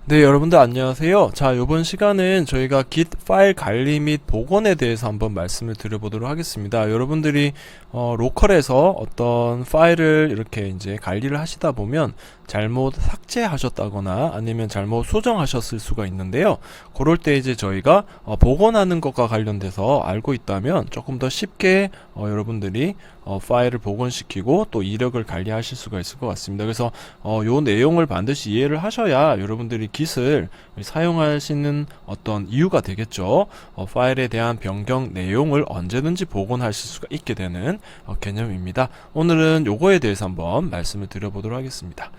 네, 여러분들 안녕하세요. 자, 이번 시간은 저희가 Git 파일 관리 및 복원에 대해서 한번 말씀을 드려보도록 하겠습니다. 여러분들이 로컬에서 어떤 파일을 이렇게 이제 관리를 하시다 보면 잘못 삭제하셨다거나 아니면 잘못 수정하셨을 수가 있는데요. 그럴 때 이제 저희가 복원하는 것과 관련돼서 알고 있다면 조금 더 쉽게 여러분들이 파일을 복원시키고 또 이력을 관리하실 수가 있을 것 같습니다. 그래서 요 내용을 반드시 이해를 하셔야 여러분들이 Git을 사용하시는 어떤 이유가 되겠죠. 파일에 대한 변경 내용을 언제든지 복원하실 수가 있게 되는 개념입니다. 오늘은 요거에 대해서 한번 말씀을 드려보도록 하겠습니다.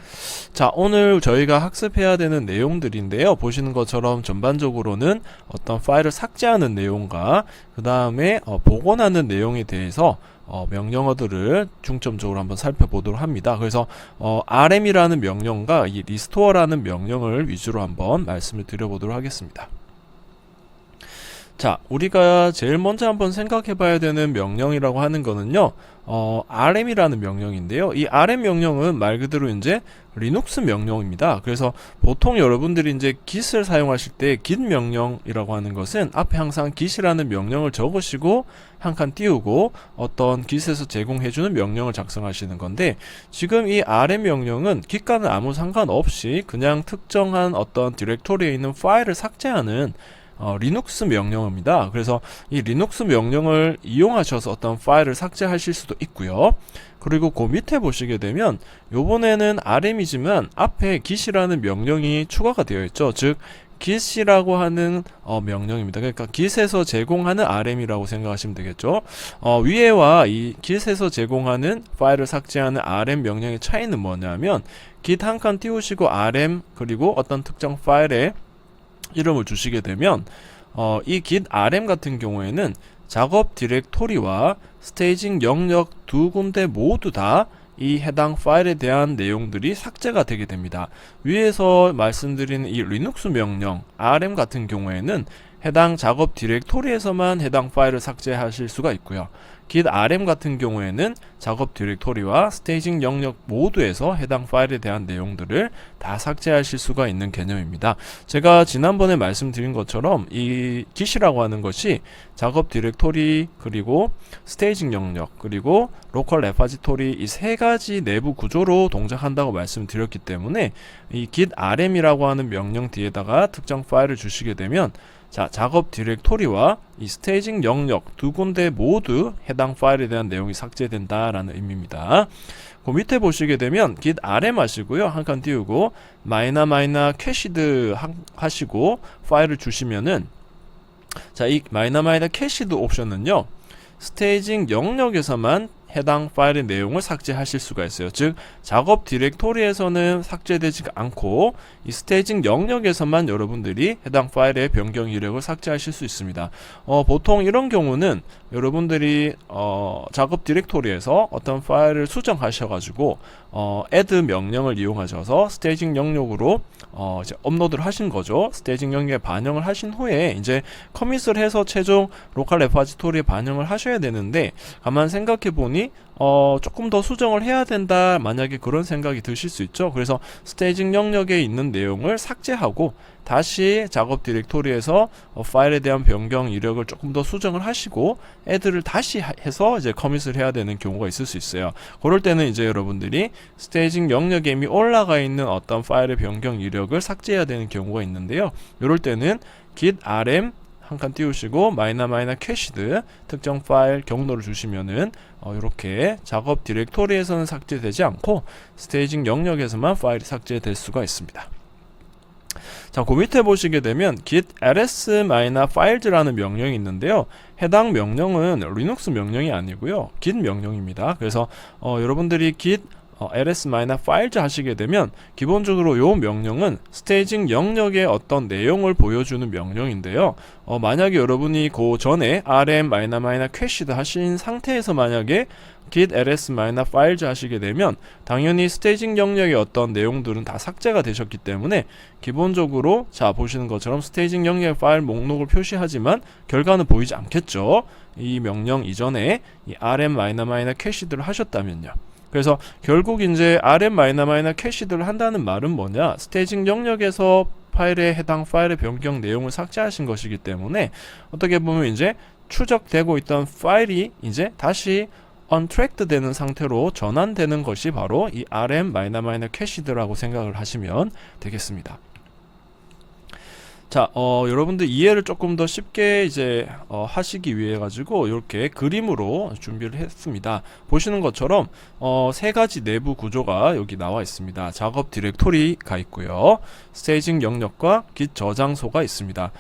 자, 오늘 저희가 학습해야 되는 내용들인데요. 보시는 것처럼 전반적으로는 어떤 파일을 삭제하는 내용과 그 다음에 복원하는 내용에 대해서 명령어들을 중점적으로 한번 살펴보도록 합니다. 그래서 rm이라는 명령과 이 restore라는 명령을 위주로 한번 말씀을 드려보도록 하겠습니다. 자, 우리가 제일 먼저 한번 생각해 봐야 되는 명령이라고 하는 거는요, rm이라는 명령인데요. 이 rm 명령은 말 그대로 이제 리눅스 명령입니다. 그래서 보통 여러분들이 이제 git을 사용하실 때 git 명령이라고 하는 것은 앞에 항상 git이라는 명령을 적으시고 한 칸 띄우고 어떤 git에서 제공해주는 명령을 작성하시는 건데, 지금 이 rm 명령은 git과는 아무 상관없이 그냥 특정한 어떤 디렉토리에 있는 파일을 삭제하는 리눅스 명령입니다. 그래서 이 리눅스 명령을 이용하셔서 어떤 파일을 삭제하실 수도 있고요. 그리고 그 밑에 보시게 되면 요번에는 rm이지만 앞에 git이라는 명령이 추가가 되어 있죠. 즉 git이라고 하는 명령입니다. 그러니까 git에서 제공하는 rm이라고 생각하시면 되겠죠. 위에와 이 git에서 제공하는 파일을 삭제하는 rm 명령의 차이는 뭐냐면, git 한 칸 띄우시고 rm 그리고 어떤 특정 파일에 이름을 주시게 되면 이 git rm 같은 경우에는 작업 디렉토리와 스테이징 영역 두 군데 모두 다 이 해당 파일에 대한 내용들이 삭제가 되게 됩니다. 위에서 말씀드린 이 리눅스 명령 rm 같은 경우에는 해당 작업 디렉토리에서만 해당 파일을 삭제하실 수가 있고요. git rm 같은 경우에는 작업 디렉토리와 스테이징 영역 모두에서 해당 파일에 대한 내용들을 다 삭제하실 수가 있는 개념입니다. 제가 지난번에 말씀드린 것처럼 이 git이라고 하는 것이 작업 디렉토리 그리고 스테이징 영역 그리고 로컬 레파지토리 이 세 가지 내부 구조로 동작한다고 말씀드렸기 때문에 이 git rm이라고 하는 명령 뒤에다가 특정 파일을 주시게 되면, 자, 작업 디렉토리와 이 스테이징 영역 두 군데 모두 해당 파일에 대한 내용이 삭제된다라는 의미입니다. 그 밑에 보시게 되면 git rm 하시고요. 한 칸 띄우고 마이너 캐시드 하시고 파일을 주시면은, 자, 이 마이너 캐시드 옵션은요, 스테이징 영역에서만 해당 파일의 내용을 삭제하실 수가 있어요. 즉 작업 디렉토리에서는 삭제되지 않고 이 스테이징 영역에서만 여러분들이 해당 파일의 변경 이력을 삭제하실 수 있습니다. 보통 이런 경우는 여러분들이 작업 디렉토리에서 어떤 파일을 수정하셔가지고 add 명령을 이용하셔서 스테이징 영역으로 이제 업로드를 하신 거죠. 스테이징 영역에 반영을 하신 후에 이제 커밋을 해서 최종 로컬 레파지토리에 반영을 하셔야 되는데, 가만 생각해 보니 조금 더 수정을 해야 된다, 만약에 그런 생각이 드실 수 있죠. 그래서 스테이징 영역에 있는 내용을 삭제하고 다시 작업 디렉토리에서 파일에 대한 변경 이력을 조금 더 수정을 하시고 add를 다시 해서 이제 커밋을 해야 되는 경우가 있을 수 있어요. 그럴 때는 이제 여러분들이 스테이징 영역에 이미 올라가 있는 어떤 파일의 변경 이력을 삭제해야 되는 경우가 있는데요. 이럴 때는 git rm 한 칸 띄우시고 마이너 캐시드 특정 파일 경로를 주시면은 이렇게 작업 디렉토리에서는 삭제되지 않고 스테이징 영역에서만 파일이 삭제될 수가 있습니다. 자, 그 밑에 보시게 되면 git ls-files라는 명령이 있는데요. 해당 명령은 리눅스 명령이 아니고요, git 명령입니다. 그래서 여러분들이 git ls-files 하시게 되면 기본적으로 이 명령은 스테이징 영역의 어떤 내용을 보여주는 명령인데요. 만약에 여러분이 그 전에 rm 캐시드 하신 상태에서 만약에 git ls-files 하시게 되면 당연히 스테이징 영역의 어떤 내용들은 다 삭제가 되셨기 때문에 기본적으로, 자, 보시는 것처럼 스테이징 영역의 파일 목록을 표시하지만 결과는 보이지 않겠죠. 이 명령 이전에 이 rm 캐시드를 하셨다면요. 그래서 결국 이제 rm 캐시드를 한다는 말은 뭐냐, 스테이징 영역에서 파일에 해당 파일의 변경 내용을 삭제하신 것이기 때문에 어떻게 보면 이제 추적되고 있던 파일이 이제 다시 untracked 되는 상태로 전환되는 것이 바로 이 rm cached라고 생각을 하시면 되겠습니다. 자, 여러분들 이해를 조금 더 쉽게 이제 하시기 위해 가지고 이렇게 그림으로 준비를 했습니다. 보시는 것처럼 세 가지 내부 구조가 여기 나와 있습니다. 작업 디렉토리가 있고요, 스테이징 영역과 git 저장소가 있습니다.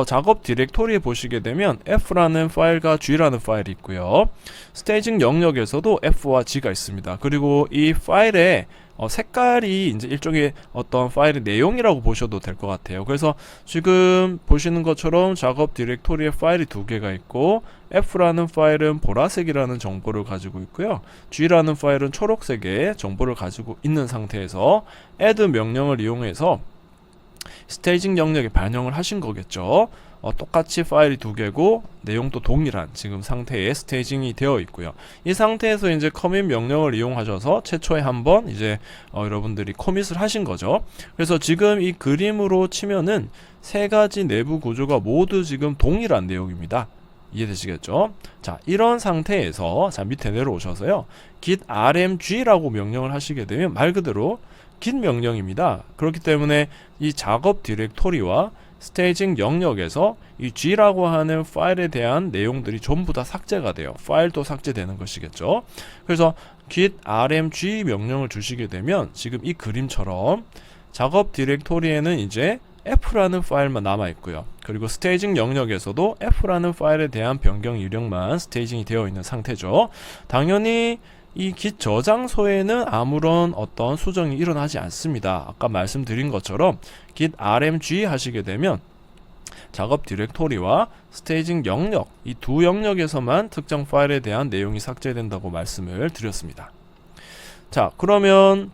작업 디렉토리에 보시게 되면 F라는 파일과 G라는 파일이 있고요, 스테이징 영역에서도 F와 G가 있습니다. 그리고 이 파일에 색깔이 이제 일종의 어떤 파일의 내용이라고 보셔도 될 것 같아요. 그래서 지금 보시는 것처럼 작업 디렉토리에 파일이 두 개가 있고, F라는 파일은 보라색이라는 정보를 가지고 있고요, G라는 파일은 초록색의 정보를 가지고 있는 상태에서 add 명령을 이용해서 스테이징 영역에 반영을 하신 거겠죠. 똑같이 파일이 두 개고 내용도 동일한 지금 상태의 스테이징이 되어 있고요. 이 상태에서 이제 커밋 명령을 이용하셔서 최초에 한번 이제 여러분들이 커밋을 하신 거죠. 그래서 지금 이 그림으로 치면은 세 가지 내부 구조가 모두 지금 동일한 내용입니다. 이해되시겠죠? 자, 이런 상태에서 자 밑에 내려오셔서요, git rmg라고 명령을 하시게 되면 말 그대로 git 명령입니다. 그렇기 때문에 이 작업 디렉토리와 스테이징 영역에서 이 G라고 하는 파일에 대한 내용들이 전부 다 삭제가 돼요. 파일도 삭제되는 것이겠죠. 그래서 git rmg 명령을 주시게 되면 지금 이 그림처럼 작업 디렉토리에는 이제 F라는 파일만 남아 있고요, 그리고 스테이징 영역에서도 F라는 파일에 대한 변경 이력만 스테이징이 되어 있는 상태죠. 당연히 이 git 저장소에는 아무런 어떤 수정이 일어나지 않습니다. 아까 말씀드린 것처럼 git rmg 하시게 되면 작업 디렉토리와 스테이징 영역, 이 두 영역에서만 특정 파일에 대한 내용이 삭제된다고 말씀을 드렸습니다. 자, 그러면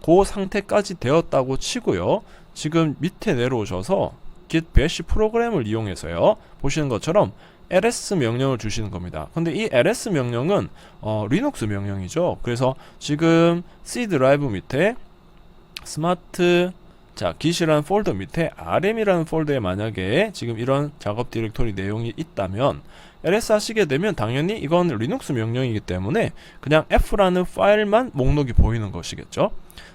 그 상태까지 되었다고 치고요, 지금 밑에 내려오셔서 git bash 프로그램을 이용해서요, 보시는 것처럼 ls 명령을 주시는 겁니다. 근데 이 ls 명령은 리눅스 명령이죠. 그래서 지금 C 드라이브 밑에 스마트 git이라는 폴더 밑에 rm이라는 폴더에 만약에 지금 이런 작업 디렉토리 내용이 있다면 ls 하시게 되면 당연히 이건 리눅스 명령이기 때문에 그냥 f라는 파일만 목록이 보이는 것이겠죠.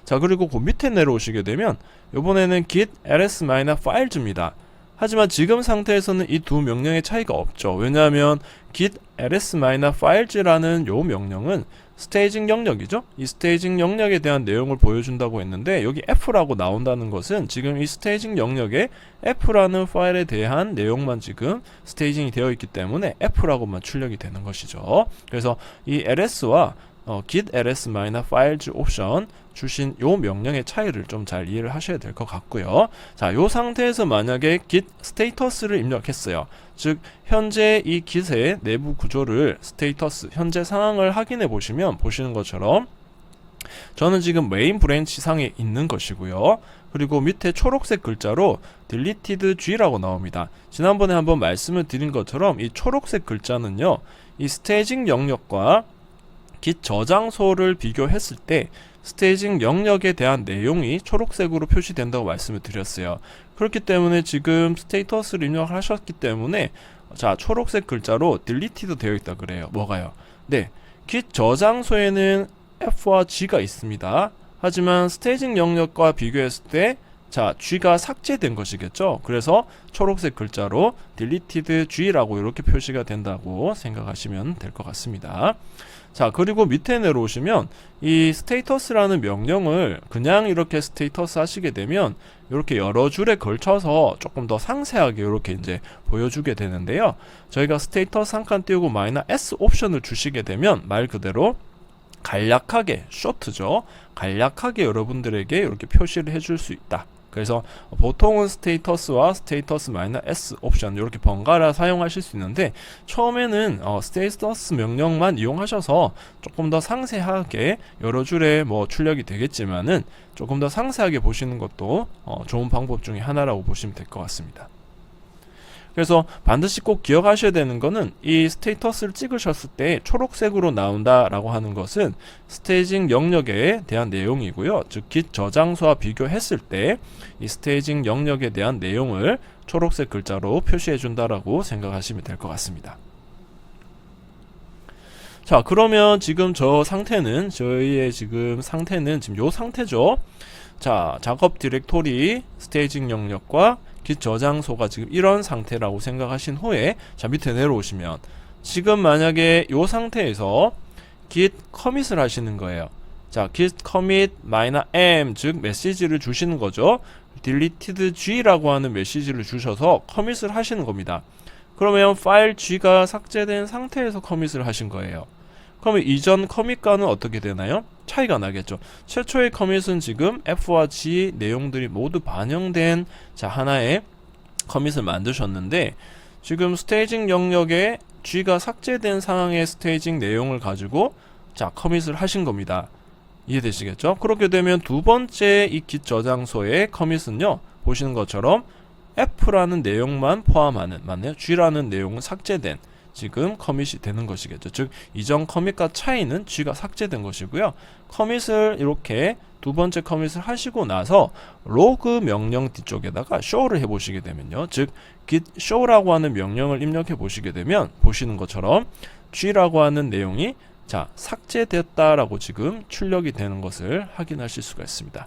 자, 그리고 그 밑에 내려오시게 되면 이번에는 git ls-files입니다. 하지만 지금 상태에서는 이 두 명령의 차이가 없죠. 왜냐하면 git ls-files라는 요 명령은 스테이징 영역이죠. 이 스테이징 영역에 대한 내용을 보여준다고 했는데 여기 f라고 나온다는 것은 지금 이 스테이징 영역에 f라는 파일에 대한 내용만 지금 스테이징이 되어 있기 때문에 f라고만 출력이 되는 것이죠. 그래서 이 ls와 git ls-files 옵션 주신 요 명령의 차이를 좀 잘 이해를 하셔야 될 것 같고요. 자, 요 상태에서 만약에 git 스테이터스를 입력했어요. 즉 현재 이 git의 내부 구조를 스테이터스, 현재 상황을 확인해 보시면 보시는 것처럼 저는 지금 메인 브랜치 상에 있는 것이고요. 그리고 밑에 초록색 글자로 deleted G라고 나옵니다. 지난번에 한번 말씀을 드린 것처럼 이 초록색 글자는요, 이 스테이징 영역과 git 저장소를 비교했을 때 스테이징 영역에 대한 내용이 초록색으로 표시된다고 말씀을 드렸어요. 그렇기 때문에 지금 스테이터스를 입력하셨기 때문에 초록색 글자로 deleted 되어 있다 그래요. 뭐가요? 네, git 저장소에는 F와 G가 있습니다. 하지만 스테이징 영역과 비교했을 때 G가 삭제된 것이겠죠. 그래서 초록색 글자로 deleted G라고 이렇게 표시가 된다고 생각하시면 될 것 같습니다. 자, 그리고 밑에 내려오시면 이 스테이터스라는 명령을 그냥 이렇게 스테이터스 하시게 되면 이렇게 여러 줄에 걸쳐서 조금 더 상세하게 이렇게 이제 보여주게 되는데요. 저희가 스테이터스 한 칸 띄우고 -s 옵션을 주시게 되면 말 그대로 간략하게, 쇼트죠. 간략하게 여러분들에게 이렇게 표시를 해줄 수 있다. 그래서 보통은 스테이터스와 스테이터스 -s 옵션 이렇게 번갈아 사용하실 수 있는데 처음에는 스테이터스 명령만 이용하셔서 조금 더 상세하게 여러 줄에 출력이 되겠지만은 조금 더 상세하게 보시는 것도 좋은 방법 중에 하나라고 보시면 될 것 같습니다. 그래서 반드시 꼭 기억하셔야 되는 거는 이 스테이터스를 찍으셨을 때 초록색으로 나온다라고 하는 것은 스테이징 영역에 대한 내용이고요. 즉 Git 저장소와 비교했을 때 이 스테이징 영역에 대한 내용을 초록색 글자로 표시해 준다라고 생각하시면 될 것 같습니다. 자, 그러면 지금 저희의 지금 상태는 지금 요 상태죠. 자, 작업 디렉토리 스테이징 영역과 Git 저장소가 지금 이런 상태라고 생각하신 후에, 자, 밑에 내려오시면 지금 만약에 요 상태에서 git 커밋을 하시는 거예요. 자, git commit -m, 즉 메시지를 주시는 거죠. deleted g라고 하는 메시지를 주셔서 커밋을 하시는 겁니다. 그러면 파일 g가 삭제된 상태에서 커밋을 하신 거예요. 그러면 이전 커밋과는 어떻게 되나요? 차이가 나겠죠. 최초의 커밋은 지금 F와 G 내용들이 모두 반영된 하나의 커밋을 만드셨는데, 지금 스테이징 영역에 G가 삭제된 상황의 스테이징 내용을 가지고 커밋을 하신 겁니다. 이해되시겠죠? 그렇게 되면 두 번째 이 Git 저장소의 커밋은요, 보시는 것처럼 F라는 내용만 포함하는, 맞네요. G라는 내용은 삭제된 지금 커밋이 되는 것이겠죠. 즉 이전 커밋과 차이는 G가 삭제된 것이고요. 커밋을 이렇게 두 번째 커밋을 하시고 나서 로그 명령 뒤쪽에다가 show를 해보시게 되면요, 즉 git show라고 하는 명령을 입력해 보시게 되면 보시는 것처럼 G라고 하는 내용이 삭제됐다라고 지금 출력이 되는 것을 확인하실 수가 있습니다.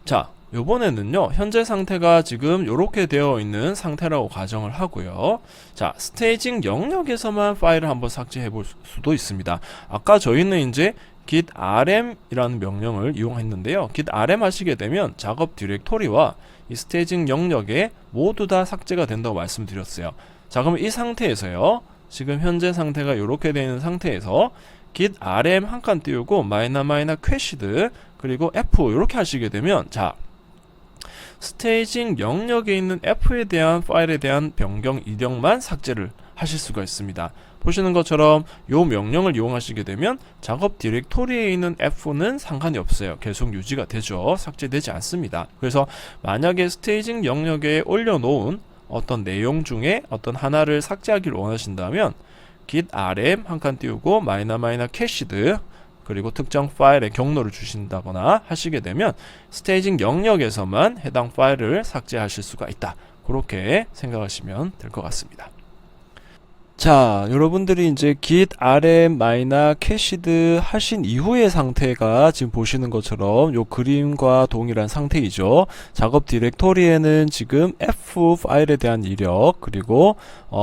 자, 요번에는요, 현재 상태가 지금 이렇게 되어 있는 상태라고 가정을 하고요. 자, 스테이징 영역에서만 파일을 한번 삭제해 볼 수도 있습니다. 아까 저희는 이제 git rm 이라는 명령을 이용했는데요. git rm 하시게 되면 작업 디렉토리와 이 스테이징 영역에 모두 다 삭제가 된다고 말씀드렸어요. 자, 그럼 이 상태에서요, 지금 현재 상태가 이렇게 되어 있는 상태에서 git rm 한 칸 띄우고 -cached 그리고 f 이렇게 하시게 되면, 자, 스테이징 영역에 있는 F에 대한 파일에 대한 변경 이력만 삭제를 하실 수가 있습니다. 보시는 것처럼 이 명령을 이용하시게 되면 작업 디렉토리에 있는 F는 상관이 없어요. 계속 유지가 되죠. 삭제되지 않습니다. 그래서 만약에 스테이징 영역에 올려놓은 어떤 내용 중에 어떤 하나를 삭제하기를 원하신다면 git rm 한 칸 띄우고 -cached 그리고 특정 파일에 경로를 주신다거나 하시게 되면 스테이징 영역에서만 해당 파일을 삭제하실 수가 있다. 그렇게 생각하시면 될 것 같습니다. 자, 여러분들이 이제 git rm -cached 하신 이후의 상태가 지금 보시는 것처럼 요 그림과 동일한 상태이죠. 작업 디렉토리에는 지금 F 파일에 대한 이력, 그리고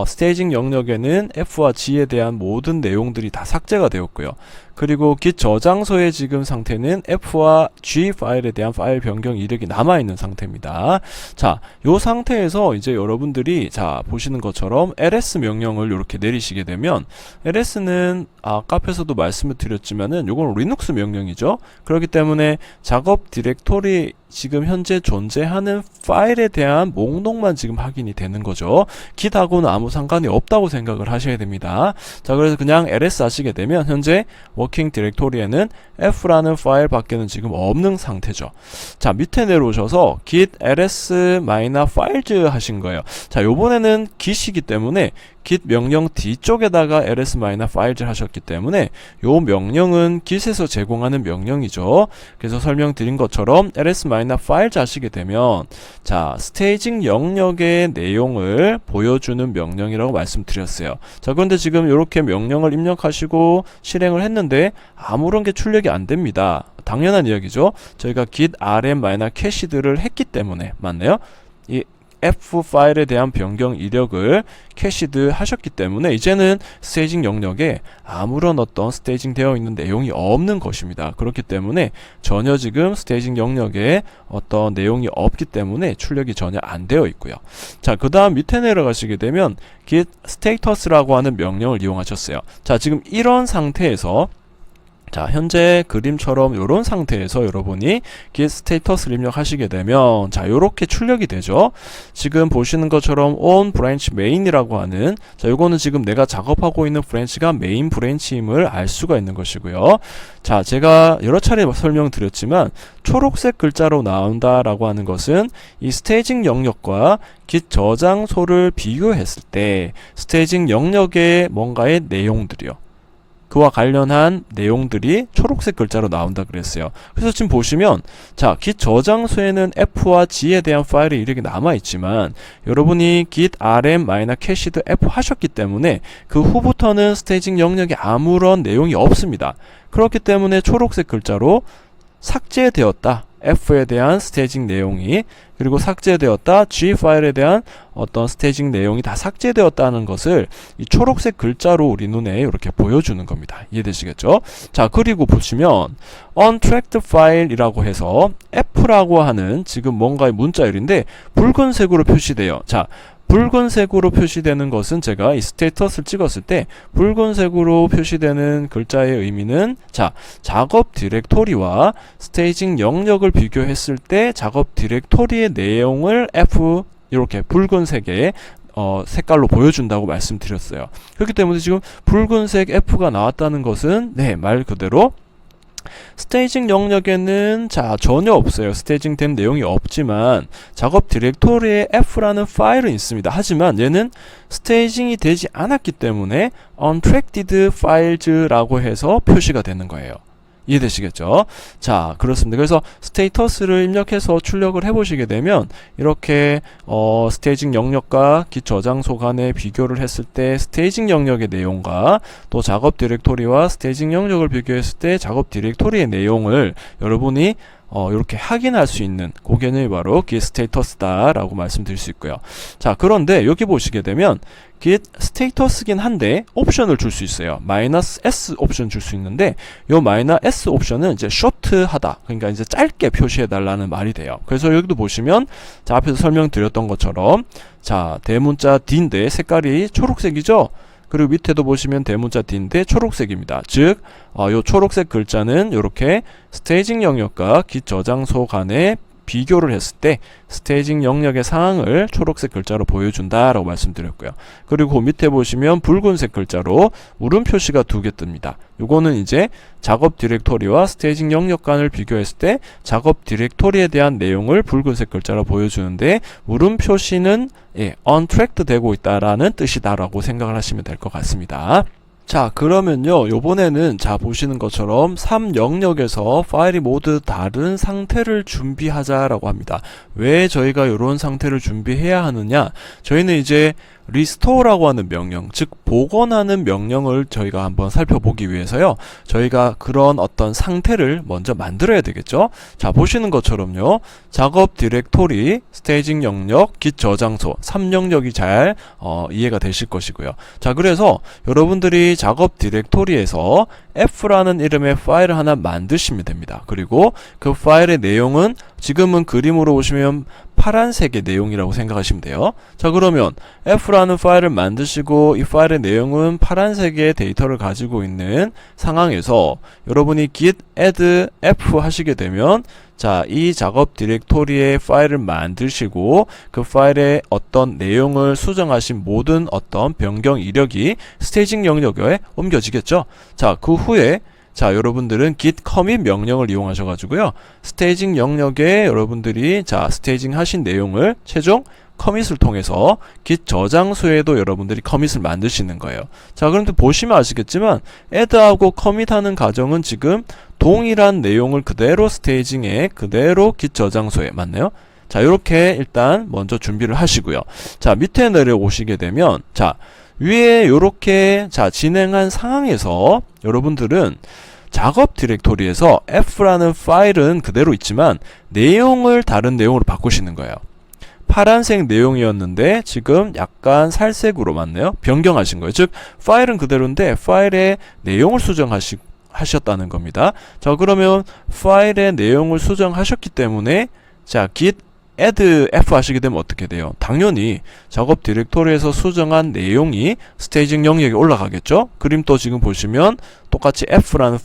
스테이징 영역에는 F와 G에 대한 모든 내용들이 다 삭제가 되었고요. 그리고 git 저장소의 지금 상태는 F와 G 파일에 대한 파일 변경 이력이 남아있는 상태입니다. 자, 요 상태에서 이제 여러분들이 보시는 것처럼 ls 명령을 이렇게 내리시게 되면, ls는 아까 앞에서도 말씀을 드렸지만은 요건 리눅스 명령이죠. 그렇기 때문에 작업 디렉토리 지금 현재 존재하는 파일에 대한 목록만 지금 확인이 되는 거죠. git하고는 아무 상관이 없다고 생각을 하셔야 됩니다. 자, 그래서 그냥 ls 하시게 되면 현재 워킹 디렉토리에는 f라는 파일 밖에는 지금 없는 상태죠. 자, 밑에 내려오셔서 git ls -files 하신 거예요. 자, 요번에는 git이기 때문에 git 명령 뒤쪽에다가 ls -files 하셨기 때문에 요 명령은 git에서 제공하는 명령이죠. 그래서 설명드린 것처럼 ls -files 하시게 되면, 자, 스테이징 영역의 내용을 보여주는 명령이라고 말씀드렸어요. 자, 그런데 지금 이렇게 명령을 입력하시고 실행을 했는데 아무런 게 출력이 안 됩니다. 당연한 이야기죠. 저희가 git rm -cached를 했기 때문에, 맞나요? 이 F 파일에 대한 변경 이력을 캐시드 하셨기 때문에 이제는 스테이징 영역에 아무런 어떤 스테이징 되어 있는 내용이 없는 것입니다. 그렇기 때문에 전혀 지금 스테이징 영역에 어떤 내용이 없기 때문에 출력이 전혀 안 되어 있고요. 자, 그 다음 밑에 내려가시게 되면 git status라고 하는 명령을 이용하셨어요. 자, 지금 이런 상태에서 자, 현재 그림처럼 이런 상태에서 여러분이 git 스테이터스를 입력하시게 되면 자, 요렇게 출력이 되죠. 지금 보시는 것처럼 on branch main이라고 하는 자, 요거는 지금 내가 작업하고 있는 브랜치가 메인 브랜치임을 알 수가 있는 것이고요. 자, 제가 여러 차례 설명드렸지만 초록색 글자로 나온다라고 하는 것은 이 스테이징 영역과 git 저장소를 비교했을 때 스테이징 영역의 뭔가의 내용들이요. 그와 관련한 내용들이 초록색 글자로 나온다 그랬어요. 그래서 지금 보시면 자, git 저장소에는 f와 g에 대한 파일이 이렇게 남아있지만 여러분이 git rm-cached f 하셨기 때문에 그 후부터는 스테이징 영역에 아무런 내용이 없습니다. 그렇기 때문에 초록색 글자로 삭제되었다. F에 대한 스테이징 내용이 그리고 삭제되었다. G 파일에 대한 어떤 스테이징 내용이 다 삭제되었다는 것을 이 초록색 글자로 우리 눈에 이렇게 보여주는 겁니다. 이해되시겠죠? 자, 그리고 보시면 untracked file이라고 해서 F라고 하는 지금 뭔가의 문자열인데 붉은색으로 표시돼요. 자, 붉은색으로 표시되는 것은 제가 이 스테이터스를 찍었을 때 붉은색으로 표시되는 글자의 의미는 자, 작업 디렉토리와 스테이징 영역을 비교했을 때 작업 디렉토리의 내용을 F 이렇게 붉은색의 색깔로 보여준다고 말씀드렸어요. 그렇기 때문에 지금 붉은색 F가 나왔다는 것은 네, 말 그대로 스테이징 영역에는 자, 전혀 없어요. 스테이징 된 내용이 없지만 작업 디렉토리에 F라는 파일은 있습니다. 하지만 얘는 스테이징이 되지 않았기 때문에 untracked files라고 해서 표시가 되는 거예요. 이해되시겠죠? 자, 그렇습니다. 그래서 스테이터스를 입력해서 출력을 해보시게 되면 이렇게 스테이징 영역과 git 저장소 간의 비교를 했을 때 스테이징 영역의 내용과 또 작업 디렉토리와 스테이징 영역을 비교했을 때 작업 디렉토리의 내용을 여러분이 이렇게 확인할 수 있는 그 개념이 바로 git 스테이터스다 라고 말씀드릴 수 있고요. 자, 그런데 여기 보시게 되면 git 스테이터스긴 한데 옵션을 줄 수 있어요. -s 옵션 줄 수 있는데 요 -s 옵션은 이제 short하다. 그러니까 이제 짧게 표시해 달라는 말이 돼요. 그래서 여기도 보시면 자, 앞에서 설명드렸던 것처럼 자, 대문자 D인데 색깔이 초록색이죠. 그리고 밑에도 보시면 대문자 D인데 초록색입니다. 즉, 요 초록색 글자는 이렇게 스테이징 영역과 git 저장소 간의 비교를 했을 때 스테이징 영역의 상황을 초록색 글자로 보여준다라고 말씀드렸고요. 그리고 그 밑에 보시면 붉은색 글자로 물음 표시가 2개 뜹니다. 요거는 이제 작업 디렉토리와 스테이징 영역 간을 비교했을 때 작업 디렉토리에 대한 내용을 붉은색 글자로 보여주는데 물음 표시는 untracked 되고 있다라는 뜻이다라고 생각을 하시면 될 것 같습니다. 자, 그러면요, 요번에는 자, 보시는 것처럼 3영역에서 파일이 모두 다른 상태를 준비하자라고 합니다. 왜 저희가 이런 상태를 준비해야 하느냐? 저희는 이제 restore라고 하는 명령, 즉 복원하는 명령을 저희가 한번 살펴보기 위해서요, 저희가 그런 어떤 상태를 먼저 만들어야 되겠죠. 자, 보시는 것처럼요, 작업 디렉토리, 스테이징 영역, git 저장소 3영역이 잘 이해가 되실 것이고요. 자, 그래서 여러분들이 작업 디렉토리에서 F라는 이름의 파일을 하나 만드시면 됩니다. 그리고 그 파일의 내용은 지금은 그림으로 보시면 파란색의 내용이라고 생각하시면 돼요. 자, 그러면 F라는 파일을 만드시고 이 파일의 내용은 파란색의 데이터를 가지고 있는 상황에서 여러분이 git add F 하시게 되면 자, 이 작업 디렉토리의 파일을 만드시고 그 파일에 어떤 내용을 수정하신 모든 어떤 변경 이력이 스테이징 영역에 옮겨지겠죠. 자, 그 후에 자, 여러분들은 git commit 명령을 이용하셔 가지고요, 스테이징 영역에 여러분들이 자, 스테이징 하신 내용을 최종 커밋을 통해서 git 저장소에도 여러분들이 커밋을 만드시는 거예요. 자, 그런데 보시면 아시겠지만 add하고 commit하는 과정은 지금 동일한 내용을 그대로 스테이징에 그대로 git 저장소에 맞나요? 자, 이렇게 일단 먼저 준비를 하시고요. 자, 밑에 내려오시게 되면 자, 위에 이렇게 자, 진행한 상황에서 여러분들은 작업 디렉토리에서 F라는 파일은 그대로 있지만 내용을 다른 내용으로 바꾸시는 거예요. 파란색 내용이었는데 지금 약간 살색으로 맞네요. 변경하신 거예요. 즉 파일은 그대로인데 파일의 내용을 수정하셨다는 겁니다. 자, 그러면 파일의 내용을 수정하셨기 때문에 자, git add F 하시게 되면 어떻게 돼요? 당연히 작업 디렉토리에서 수정한 내용이 스테이징 영역에 올라가겠죠? 그림 또 지금 보시면 똑같이 F라는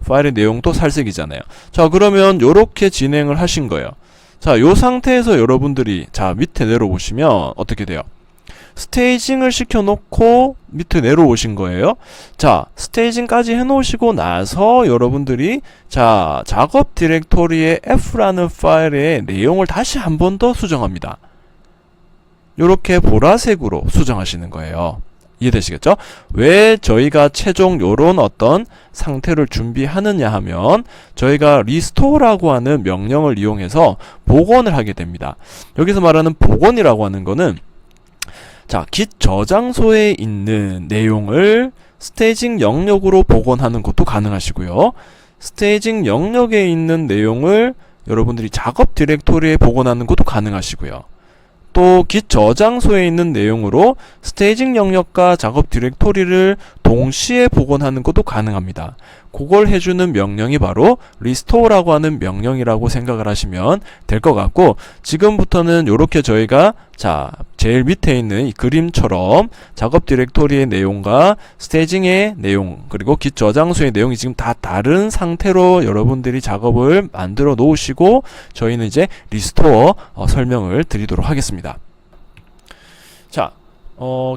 파일의 내용도 살색이잖아요. 자, 그러면 요렇게 진행을 하신 거예요. 자, 요 상태에서 여러분들이 자, 밑에 내려보시면 어떻게 돼요? 스테이징을 시켜놓고 밑에 내려오신 거예요. 자, 스테이징까지 해놓으시고 나서 여러분들이 자, 작업 디렉토리의 F라는 파일의 내용을 다시 한 번 더 수정합니다. 요렇게 보라색으로 수정하시는 거예요. 이해되시겠죠? 왜 저희가 최종 요런 어떤 상태를 준비하느냐 하면 저희가 리스토어라고 하는 명령을 이용해서 복원을 하게 됩니다. 여기서 말하는 복원이라고 하는 거는 자, git 저장소에 있는 내용을 스테이징 영역으로 복원하는 것도 가능하시고요. 스테이징 영역에 있는 내용을 여러분들이 작업 디렉토리에 복원하는 것도 가능하시고요. 또 git 저장소에 있는 내용으로 스테이징 영역과 작업 디렉토리를 동시에 복원하는 것도 가능합니다. 그걸 해주는 명령이 바로 restore라고 하는 명령이라고 생각을 하시면 될 것 같고, 지금부터는 이렇게 저희가 자, 제일 밑에 있는 이 그림처럼 작업 디렉토리의 내용과 스테이징의 내용, 그리고 git 저장소의 내용이 지금 다 다른 상태로 여러분들이 작업을 만들어 놓으시고 저희는 이제 리스토어 설명을 드리도록 하겠습니다. 자,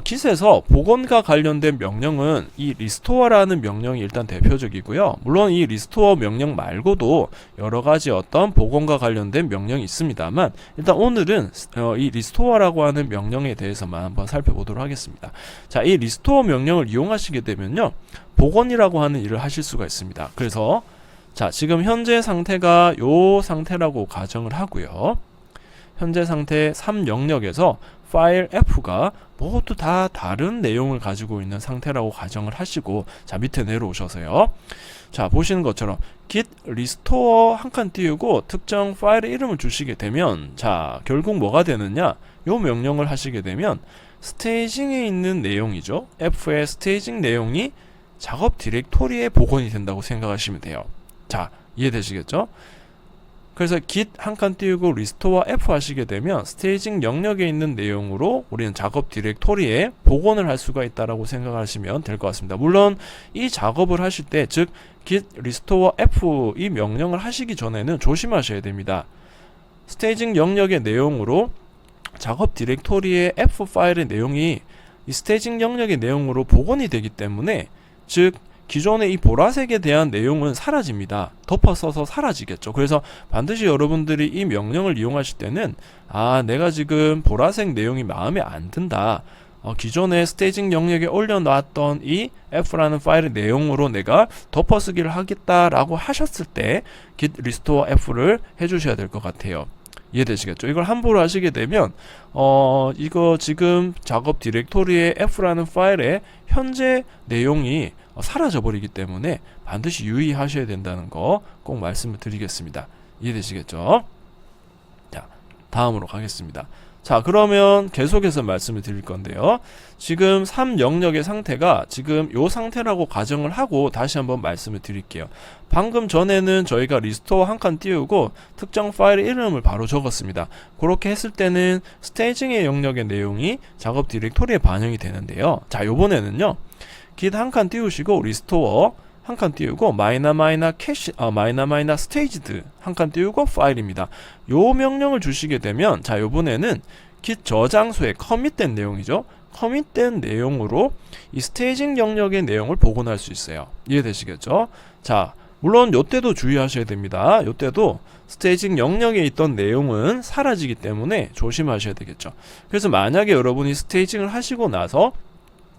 git에서 복원과 관련된 명령은 이 리스토어라는 명령이 일단 대표적이고요. 물론 이 리스토어 명령 말고도 여러 가지 어떤 복원과 관련된 명령이 있습니다만, 일단 오늘은 이 리스토어라고 하는 명령에 대해서만 한번 살펴보도록 하겠습니다. 자, 이 리스토어 명령을 이용하시게 되면요, 복원이라고 하는 일을 하실 수가 있습니다. 그래서 자, 지금 현재 상태가 요 상태라고 가정을 하고요. 현재 상태 3 영역에서 파일 F가 모두 다 다른 내용을 가지고 있는 상태라고 가정을 하시고, 자, 밑에 내려오셔서요. 자, 보시는 것처럼 git restore 한 칸 띄우고 특정 파일의 이름을 주시게 되면, 자, 결국 뭐가 되느냐? 요 명령을 하시게 되면 스테이징에 있는 내용이죠. F의 스테이징 내용이 작업 디렉토리에 복원이 된다고 생각하시면 돼요. 자, 이해되시겠죠? 그래서 git 한 칸 띄우고 restore F 하시게 되면 스테이징 영역에 있는 내용으로 우리는 작업 디렉토리에 복원을 할 수가 있다라고 생각하시면 될 것 같습니다. 물론 이 작업을 하실 때, 즉 git restore F 이 명령을 하시기 전에는 조심하셔야 됩니다. 스테이징 영역의 내용으로 작업 디렉토리의 F 파일의 내용이 이 스테이징 영역의 내용으로 복원이 되기 때문에, 즉 기존의 이 보라색에 대한 내용은 사라집니다. 덮어 써서 사라지겠죠. 그래서 반드시 여러분들이 이 명령을 이용하실 때는, 아, 내가 지금 보라색 내용이 마음에 안 든다. 기존의 스테이징 영역에 올려놨던 이 F라는 파일의 내용으로 내가 덮어쓰기를 하겠다라고 하셨을 때 git restore F를 해주셔야 될 것 같아요. 이해되시겠죠? 이걸 함부로 하시게 되면 이거 지금 작업 디렉토리의 F라는 파일의 현재 내용이 사라져 버리기 때문에 반드시 유의하셔야 된다는 거 꼭 말씀을 드리겠습니다. 이해되시겠죠? 자, 다음으로 가겠습니다. 자, 그러면 계속해서 말씀을 드릴 건데요. 지금 3 영역의 상태가 지금 요 상태라고 가정을 하고 다시 한번 말씀을 드릴게요. 방금 전에는 저희가 리스토어 한 칸 띄우고 특정 파일의 이름을 바로 적었습니다. 그렇게 했을 때는 스테이징의 영역의 내용이 작업 디렉토리에 반영이 되는데요. 자, 요번에는요, git 한 칸 띄우시고 리스토어 한 칸 띄우고 마이너 스테이지드 한 칸 띄우고 파일입니다. 요 명령을 주시게 되면, 자, 요번에는 git 저장소에 커밋된 내용이죠. 커밋된 내용으로 이 스테이징 영역의 내용을 복원할 수 있어요. 이해되시겠죠? 자, 물론 요때도 주의하셔야 됩니다. 요때도 스테이징 영역에 있던 내용은 사라지기 때문에 조심하셔야 되겠죠. 그래서 만약에 여러분이 스테이징을 하시고 나서,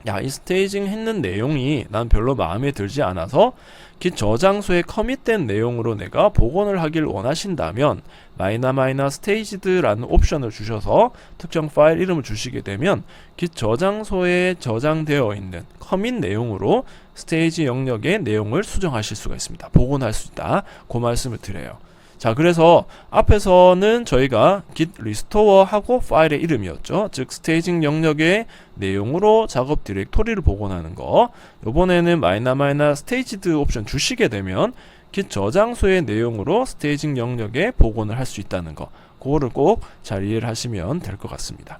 야, 이 스테이징 했는 내용이 난 별로 마음에 들지 않아서 git 저장소에 커밋된 내용으로 내가 복원을 하길 원하신다면 마이너 스테이지드라는 옵션을 주셔서 특정 파일 이름을 주시게 되면 git 저장소에 저장되어 있는 커밋 내용으로 스테이지 영역의 내용을 수정하실 수가 있습니다. 복원할 수 있다. 그 말씀을 드려요. 자, 그래서 앞에서는 저희가 git restore 하고 파일의 이름이었죠. 즉 스테이징 영역의 내용으로 작업 디렉토리를 복원하는 거. 요번에는 마이너 스테이지드 옵션 주시게 되면 git 저장소의 내용으로 스테이징 영역에 복원을 할 수 있다는 거. 그거를 꼭 잘 이해를 하시면 될 것 같습니다.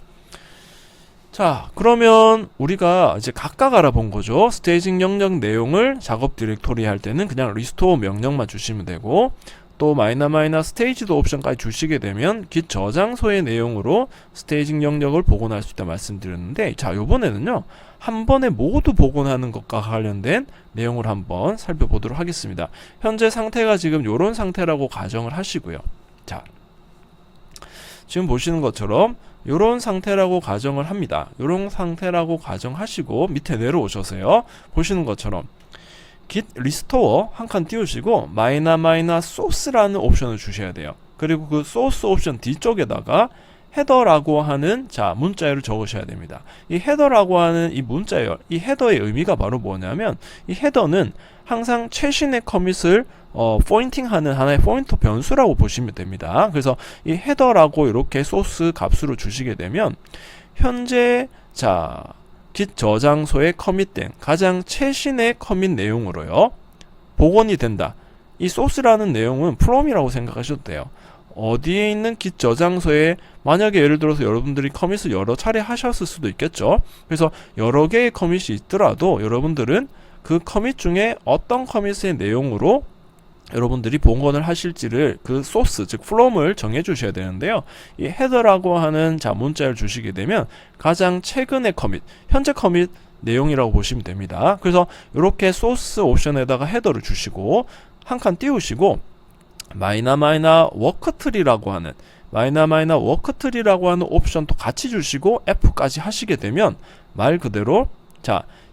자, 그러면 우리가 이제 각각 알아본 거죠. 스테이징 영역 내용을 작업 디렉토리 할 때는 그냥 리스토어 명령만 주시면 되고, 또 마이너 스테이지도 옵션까지 주시게 되면 git 저장소의 내용으로 스테이징 영역을 복원할 수 있다 말씀드렸는데, 자, 요번에는요 한 번에 모두 복원하는 것과 관련된 내용을 한번 살펴보도록 하겠습니다. 현재 상태가 지금 요런 상태라고 가정을 하시고요. 자, 지금 보시는 것처럼 요런 상태라고 가정을 합니다. 요런 상태라고 가정하시고 밑에 내려오셔서요, 보시는 것처럼 git restore 한 칸 띄우시고 마이너 소스라는 옵션을 주셔야 돼요. 그리고 그 소스 옵션 뒤쪽에다가 헤더라고 하는 문자열을 적으셔야 됩니다. 이 헤더라고 하는 이 문자열, 이 헤더의 의미가 바로 뭐냐면, 이 헤더는 항상 최신의 커밋을 포인팅하는 하나의 포인터 변수라고 보시면 됩니다. 그래서 이 헤더라고 이렇게 소스 값으로 주시게 되면 현재 git 저장소에 커밋된 가장 최신의 커밋 내용으로요 복원이 된다. 이 소스라는 내용은 from이라고 생각하셔도 돼요. 어디에 있는 git 저장소에, 만약에 예를 들어서 여러분들이 커밋을 여러 차례 하셨을 수도 있겠죠. 그래서 여러 개의 커밋이 있더라도 여러분들은 그 커밋 중에 어떤 커밋의 내용으로 여러분들이 복원을 하실지를 그 소스, 즉 from을 정해 주셔야 되는데요. 이 헤더라고 하는 문자를 주시게 되면 가장 최근의 커밋, 현재 커밋 내용이라고 보시면 됩니다. 그래서 이렇게 소스 옵션에다가 헤더를 주시고 한 칸 띄우시고 마이너 워크트리라고 하는 옵션도 같이 주시고 F까지 하시게 되면 말 그대로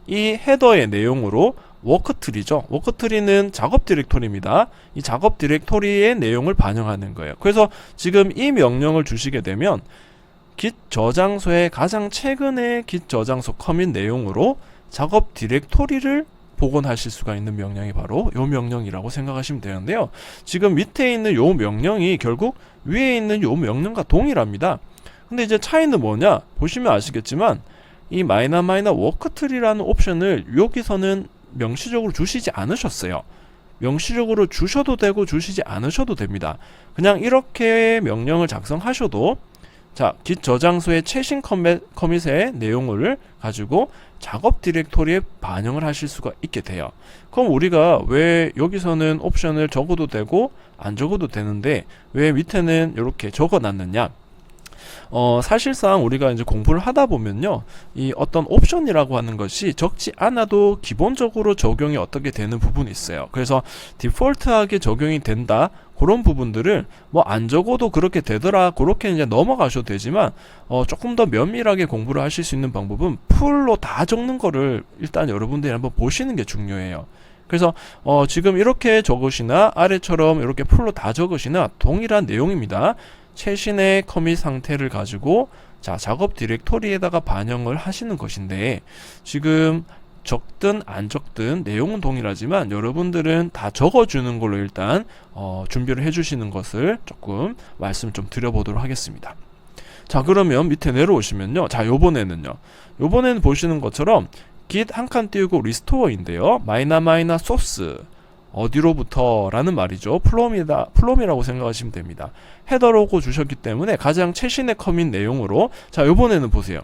이 헤더의 내용으로 워크트리죠. 워크트리는 작업 디렉토리입니다. 이 작업 디렉토리의 내용을 반영하는 거예요. 그래서 지금 이 명령을 주시게 되면 git 저장소의 가장 최근의 git 저장소 커밋 내용으로 작업 디렉토리를 복원하실 수가 있는 명령이 바로 이 명령이라고 생각하시면 되는데요. 지금 밑에 있는 이 명령이 결국 위에 있는 이 명령과 동일합니다. 근데 이제 차이는 뭐냐? 보시면 아시겠지만 이 마이너 워크트리라는 옵션을 여기서는 명시적으로 주시지 않으셨어요. 명시적으로 주셔도 되고 주시지 않으셔도 됩니다. 그냥 이렇게 명령을 작성하셔도 git 저장소의 최신 커밋의 내용을 가지고 작업 디렉토리에 반영을 하실 수가 있게 돼요. 그럼 우리가 왜 여기서는 옵션을 적어도 되고 안 적어도 되는데 왜 밑에는 이렇게 적어 놨느냐? 사실상 우리가 이제 공부를 하다 보면요, 이 어떤 옵션이라고 하는 것이 적지 않아도 기본적으로 적용이 어떻게 되는 부분이 있어요. 그래서 디폴트하게 적용이 된다, 그런 부분들을 뭐 안 적어도 그렇게 되더라, 그렇게 이제 넘어가셔도 되지만 조금 더 면밀하게 공부를 하실 수 있는 방법은 풀로 다 적는 거를 일단 여러분들이 한번 보시는 게 중요해요. 그래서 지금 이렇게 적으시나 아래처럼 이렇게 풀로 다 적으시나 동일한 내용입니다. 최신의 커밋 상태를 가지고 작업 디렉토리에다가 반영을 하시는 것인데, 지금 적든 안 적든 내용은 동일하지만 여러분들은 다 적어주는 걸로 일단 준비를 해주시는 것을 조금 말씀 좀 드려보도록 하겠습니다. 그러면 밑에 내려오시면요, 요번에는 보시는 것처럼 git 한 칸 띄우고 리스토어인데요, 마이너 소스 어디로부터 라는 말이죠. 플롬이라고 생각하시면 됩니다. 헤더로고 주셨기 때문에 가장 최신의 커밋 내용으로, 요번에는 보세요,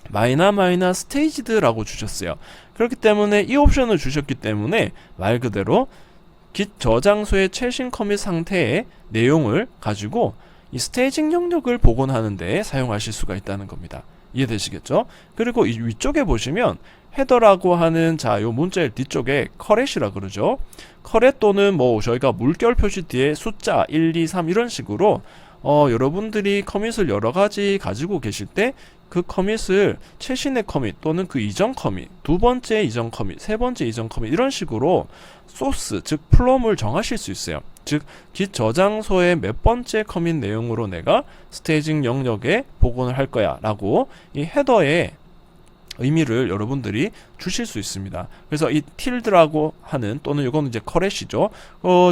마이너 스테이지드라고 주셨어요. 그렇기 때문에 이 옵션을 주셨기 때문에 말 그대로 git 저장소의 최신 커밋 상태의 내용을 가지고 이 스테이징 영역을 복원하는 데 사용하실 수가 있다는 겁니다. 이해되시겠죠? 그리고 이 위쪽에 보시면 헤더라고 하는 요 문자의 뒤쪽에 커렛이라 그러죠. 커렛 또는 저희가 물결 표시 뒤에 숫자 1, 2, 3 이런 식으로 여러분들이 커밋을 여러 가지 가지고 계실 때 그 커밋을 최신의 커밋 또는 그 이전 커밋, 두 번째 이전 커밋, 세 번째 이전 커밋 이런 식으로 소스, 즉 플럼을 정하실 수 있어요. 즉 git 저장소의 몇 번째 커밋 내용으로 내가 스테이징 영역에 복원을 할 거야 라고 이 헤더에 의미를 여러분들이 주실 수 있습니다. 그래서 이 tilde라고 하는, 또는 이거는 이제 커렛이죠.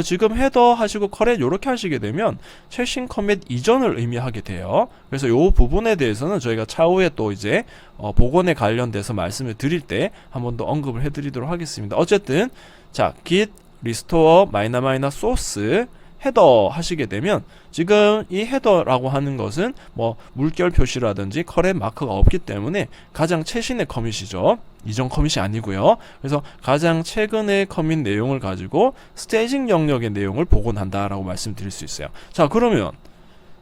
지금 헤더 하시고 커렛 요렇게 하시게 되면 최신 커밋 이전을 의미하게 돼요. 그래서 요 부분에 대해서는 저희가 차후에 또 이제 복원에 관련돼서 말씀을 드릴 때 한 번 더 언급을 해드리도록 하겠습니다. 어쨌든 git restore 마이너 소스 헤더 하시게 되면 지금 이 헤더라고 하는 것은 뭐 물결 표시라든지 커렛 마크가 없기 때문에 가장 최신의 커밋이죠. 이전 커밋이 아니고요. 그래서 가장 최근의 커밋 내용을 가지고 스테이징 영역의 내용을 복원한다라고 말씀드릴 수 있어요. 자, 그러면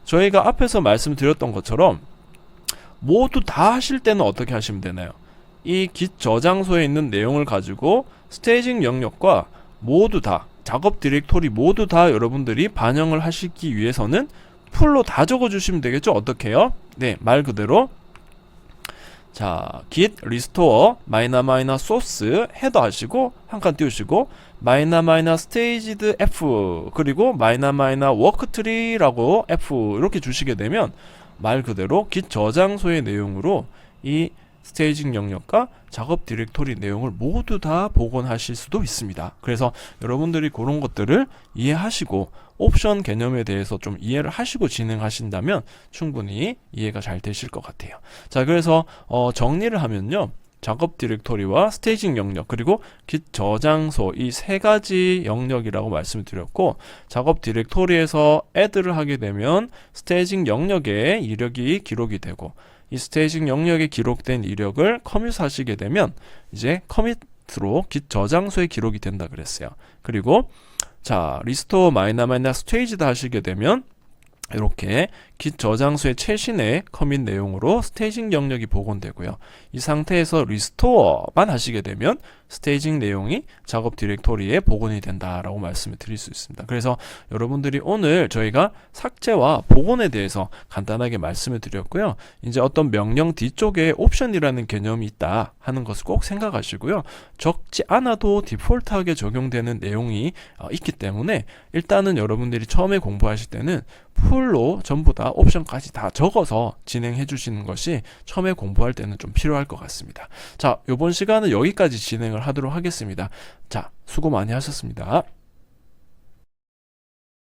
저희가 앞에서 말씀드렸던 것처럼 모두 다 하실 때는 어떻게 하시면 되나요? 이 git 저장소에 있는 내용을 가지고 스테이징 영역과 모두 다 작업 디렉토리 모두 다 여러분들이 반영을 하시기 위해서는 풀로 다 적어주시면 되겠죠? 어떻게 해요? 네, 말 그대로 자, git restore source 헤더 하시고 한 칸 띄우시고 staged f 그리고 worktree라고 f 이렇게 주시게 되면 말 그대로 git 저장소의 내용으로 이 스테이징 영역과 작업 디렉토리 내용을 모두 다 복원하실 수도 있습니다. 그래서 여러분들이 그런 것들을 이해하시고 옵션 개념에 대해서 좀 이해를 하시고 진행하신다면 충분히 이해가 잘 되실 것 같아요. 자, 그래서 정리를 하면요. 작업 디렉토리와 스테이징 영역 그리고 git 저장소 이 세 가지 영역이라고 말씀을 드렸고, 작업 디렉토리에서 add를 하게 되면 스테이징 영역에 이력이 기록이 되고, 이 스테이징 영역에 기록된 이력을 커밋하시게 되면 이제 커밋으로 git 저장소에 기록이 된다 그랬어요. 그리고 자, restore staged 하시게 되면 이렇게 git 저장소의 최신의 커밋 내용으로 스테이징 영역이 복원되고요. 이 상태에서 리스토어만 하시게 되면 스테이징 내용이 작업 디렉토리에 복원이 된다라고 말씀을 드릴 수 있습니다. 그래서 여러분들이 오늘 저희가 삭제와 복원에 대해서 간단하게 말씀을 드렸고요. 이제 어떤 명령 뒤쪽에 옵션이라는 개념이 있다 하는 것을 꼭 생각하시고요. 적지 않아도 디폴트하게 적용되는 내용이 있기 때문에 일단은 여러분들이 처음에 공부하실 때는 풀로 전부 다 옵션까지 다 적어서 진행해 주시는 것이 처음에 공부할 때는 좀 필요할 것 같습니다. 자, 이번 시간은 여기까지 진행을 하도록 하겠습니다. 자, 수고 많이 하셨습니다.